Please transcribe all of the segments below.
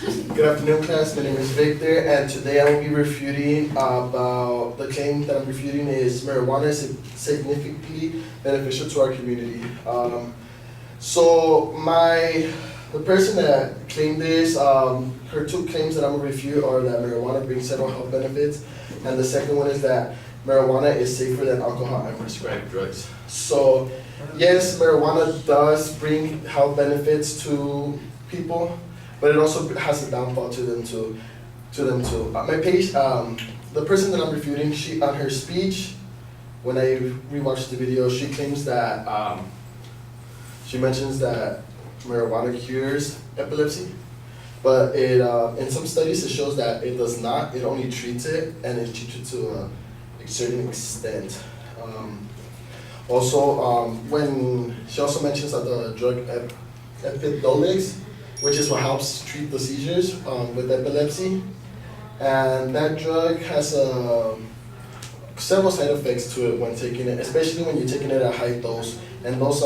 Good afternoon, class. My name is Victor, and today I will be refuting about the claim that I'm refuting is marijuana is significantly beneficial to our community. The person that claimed this, her two claims that I'm gonna refute are that marijuana brings several health benefits, and the second one is that marijuana is safer than alcohol and prescribed drugs. So, yes, marijuana does bring health benefits to people, but it also has a downfall to them too. The person that I'm refuting, she on her speech, when I rewatched the video, she claims that she mentions that marijuana cures epilepsy, but it in some studies it shows that it does not. It only treats it, and it treats it to a certain extent. When she also mentions that the drug Epidiolex, which is what helps treat the seizures with epilepsy, and that drug has several side effects to it when taking it, especially when you're taking it at high dose. And those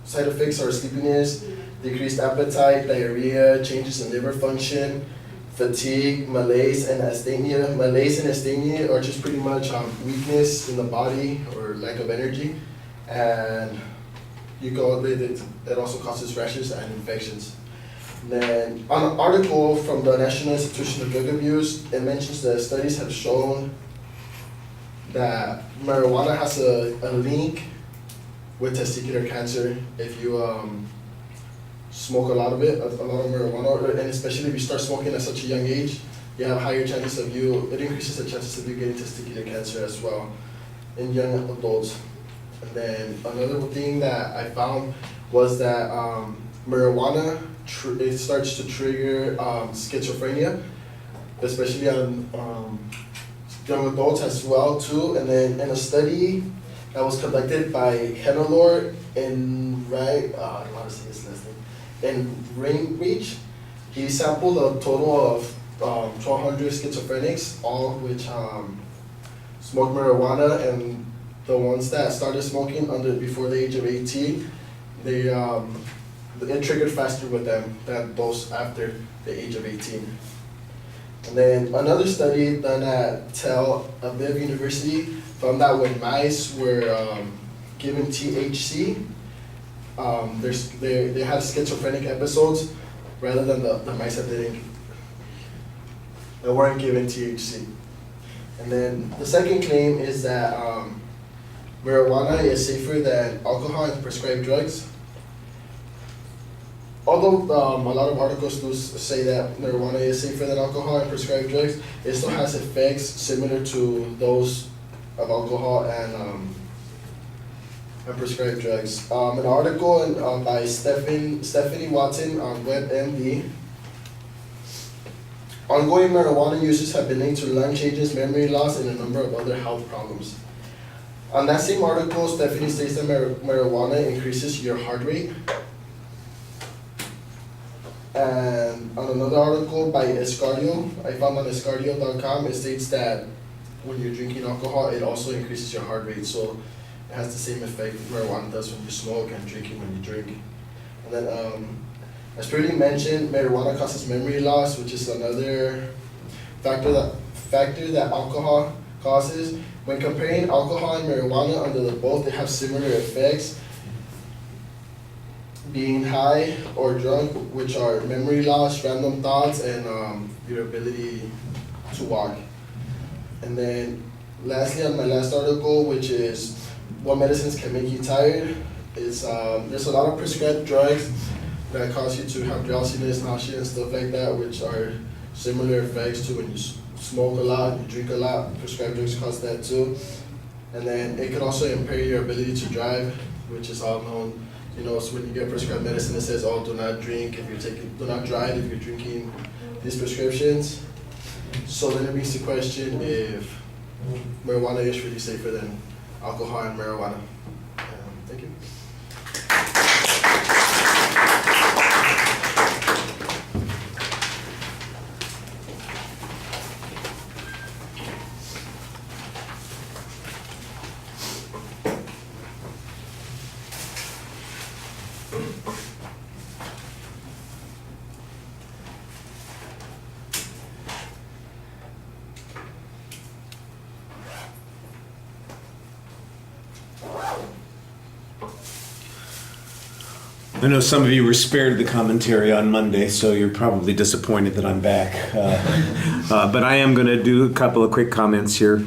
side effects are sleepiness, decreased appetite, diarrhea, changes in liver function, fatigue, malaise, and asthenia. Malaise and asthenia are just pretty much weakness in the body or lack of energy, and it also causes rashes and infections. Then, on an article from the National Institution of Drug Abuse, it mentions that studies have shown that marijuana has a link with testicular cancer if you smoke a lot of marijuana, and especially if you start smoking at such a young age, you have higher chances it increases the chances of you getting testicular cancer as well in young adults. And then another thing that I found was that marijuana it starts to trigger schizophrenia, especially on young adults as well too. And then in a study that was conducted by Henelor in Rainreach, he sampled a total of 1,200 schizophrenics, all of which smoked marijuana, and the ones that started smoking before the age of 18, it triggered faster with them than those after the age of 18. And then another study done at Tel Aviv University found that when mice were given THC, they had schizophrenic episodes rather than the mice that weren't given THC. And then the second claim is that marijuana is safer than alcohol and prescribed drugs. Although a lot of articles do say that marijuana is safer than alcohol and prescribed drugs, it still has effects similar to those of alcohol and prescribed drugs. An article by Stephanie Watson on WebMD. Ongoing marijuana users have been linked to lung changes, memory loss, and a number of other health problems. On that same article, Stephanie states that marijuana increases your heart rate. And on another article by Escardio, I found on escardio.com, it states that when you're drinking alcohol, it also increases your heart rate. So it has the same effect marijuana does when you smoke and drinking when you drink. And then, as previously mentioned, marijuana causes memory loss, which is another factor that alcohol causes. When comparing alcohol and marijuana under the both, they have similar effects. Being high or drunk, which are memory loss, random thoughts, and your ability to walk. And then lastly, on my last article, which is what medicines can make you tired, is there's a lot of prescribed drugs that cause you to have drowsiness, nausea, and stuff like that, which are similar effects to when you smoke a lot, you drink a lot. Prescribed drugs cause that too. And then it could also impair your ability to drive, which is all known. So when you get prescribed medicine, it says, "Oh, do not drive if you're drinking these prescriptions." So then it brings the question if marijuana is really safer than alcohol and marijuana. Thank you. I know some of you were spared the commentary on Monday, so you're probably disappointed that I'm back. But I am going to do a couple of quick comments here.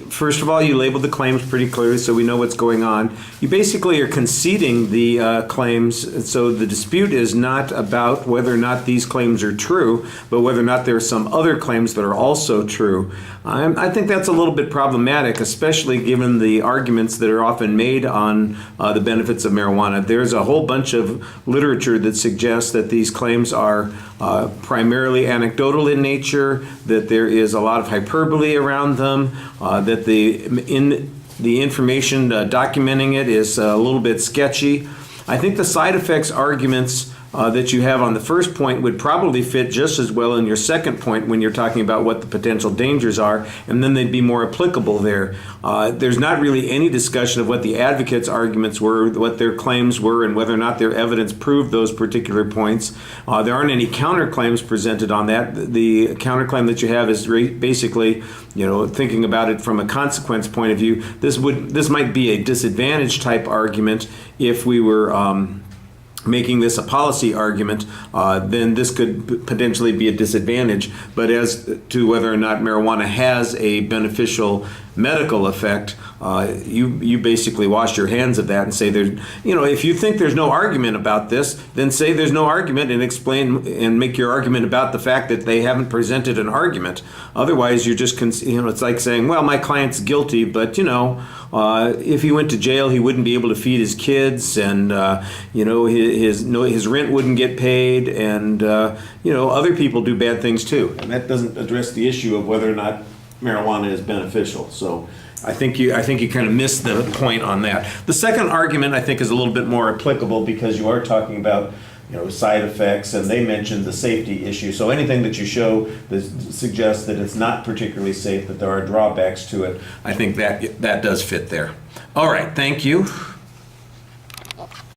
First of all, you labeled the claims pretty clearly, so we know what's going on. You basically are conceding the claims, so the dispute is not about whether or not these claims are true, but whether or not there are some other claims that are also true. I think that's a little bit problematic, especially given the arguments that are often made on the benefits of marijuana. There's a whole bunch of literature that suggests that these claims are primarily anecdotal in nature, that there is a lot of hyperbole around them, that the information documenting it is a little bit sketchy. I think the side effects arguments that you have on the first point would probably fit just as well in your second point when you're talking about what the potential dangers are, and then they'd be more applicable there. There's not really any discussion of what the advocates' arguments were, what their claims were, and whether or not their evidence proved those particular points. There aren't any counterclaims presented on that. The counterclaim that you have is basically, thinking about it from a consequence point of view. This might be a disadvantage type argument if we were making this a policy argument, then this could potentially be a disadvantage. But as to whether or not marijuana has a beneficial medical effect, you basically wash your hands of that and say if you think there's no argument about this, then say there's no argument and explain and make your argument about the fact that they haven't presented an argument. Otherwise, you're just it's like saying, well, my client's guilty, but if he went to jail, he wouldn't be able to feed his kids, and his rent wouldn't get paid, and other people do bad things too, and that doesn't address the issue of whether or not marijuana is beneficial. So I think you kind of missed the point on that. The second argument I think is a little bit more applicable because you are talking about side effects, and they mentioned the safety issue. So anything that you show that suggests that it's not particularly safe, that there are drawbacks to it, I think that does fit there. All right, thank you.